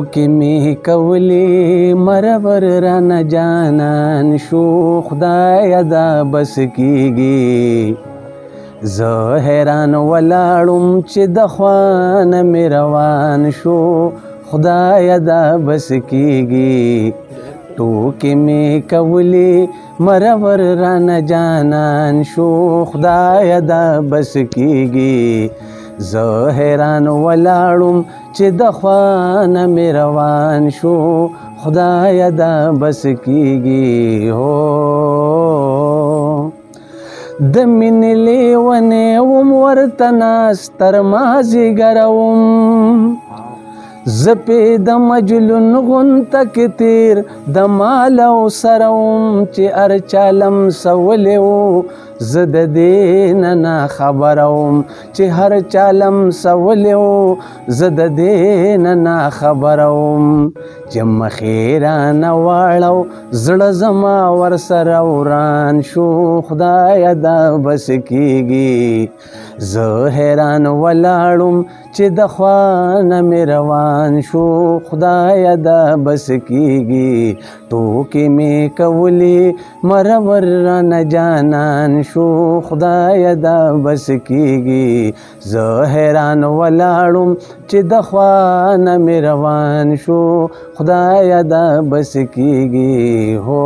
ټوکې مې کولې مرور رانه جانان شو خدایه دا بس کېږي زه حیران ولاړم چې د خوانه مې روان شو خدایه دا بس کېږي ټوکې مې کولې مرور رانه جانان شو خدایه دا بس کېږي زه حیران ولاړم چې د خوانه مې روان شو خدایه دا بس کېږي هو د مینې لیونی وم ورته ناست تر مازدیګره وم زه پې د مجنون غونته کې تیر د مال او سره وم چې هر چا لمسولی و زه د دې نه ناخبره وم چې هر چا لمسولی و زه د دې نه ناخبره وم چې مخې رانه واړو زړه زما ورسره وران شو خدایه دا بس کېږي زه حیران ولاړم چې د خوانه مې روان شو خدایه دا بس کېږي ټوکې مې کولې مرور رانه جانان شو خدایه دا بس کېږي زه حیران ولاړم چې د خوانه مې روان شو خدایه دا بس کېږي هو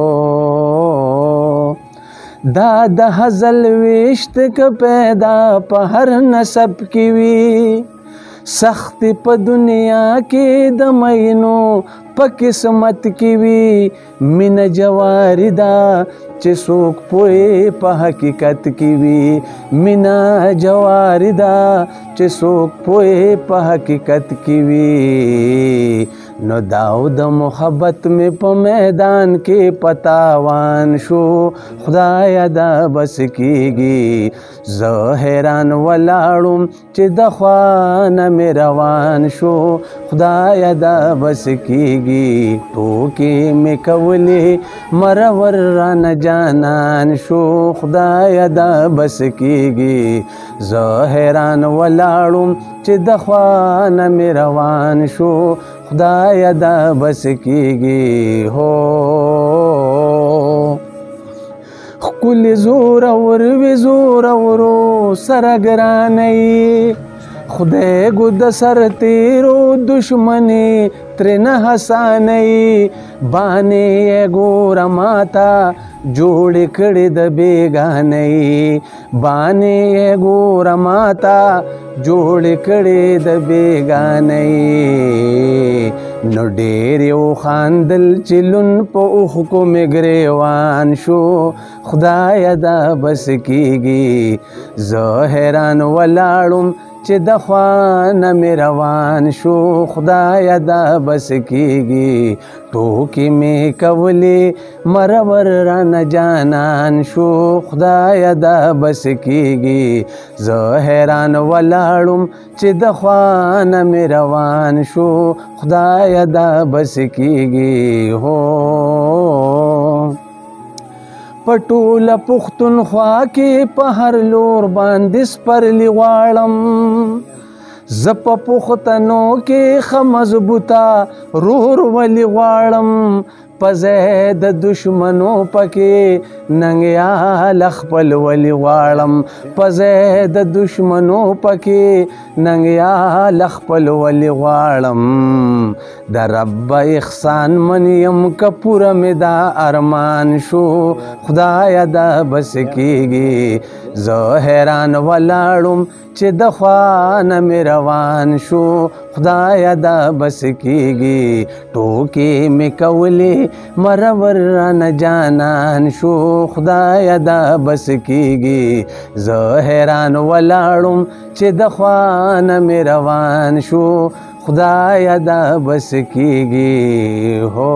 دا د هزل ویشت که پیدا په هر نسب کې وي سخت په دنیا کې د مینو په قسمت کې وي مینه جواری ده چې څوک پوهې په حقیقت کې وي مینه جواری ده چې څوک پوهې په حقیقت کې وي نو داو د محبت مې په میدان کې پتاوان شو خدایه دا بس کېږي زه حیران ولاړم چې د خوانه مې روان شو خدایه دا بس کېږي ټوکې مې کولې مرور رانه جانان شو خدایه دا بس کېږي زه حیران ولاړم چې د خوانه مې روان شو خدایه دا بس کېږي هو ښکلې زورور وي زورورو سره ګرانوي خدای ګو د سر تیرو دشمني ترېنه حسانوي بانې یې ګوره ماته جوړې کړې د بېګانۍ بانې یې ګوره ماته جوړې کړې د بېګانۍ نو ډېر یې وخاندل چې لون په اوښکو مې ګریوان شو خدایه دا بس کېږي زه حیران ولاړم چې د خوانه مې روان شو خدایه دا بس کېږي ټوکې مې کولې مرور رانه جانان شو خدایه دا بس کېږي زه حیران ولاړم چې د خوانه مې روان شو خدایه دا بس کېږي هو په ټوله پښتونخوا کې په هر لور باندې سپرلي غواړم زه په پښتنو کې ښه مضبوطه رور ولې غواړم په ځای د دشمنو پکې ننګیال خپل ولې غواړم په ځای د دشمنو پکې ننګیال خپل ولې غواړم د رب احسان من یم که پوره مې دا ارمان شو خدایه دا بس کېږي زه حیران ولاړم چې د خوانه مې روان شو خدایه دا بس کېږي ټوکې مې کولې مرور رانه جانان شو خدایه دا بس کېږي زه حیران ولاړم چې د خوانه مې روان شو خدایه دا بس کېږي هو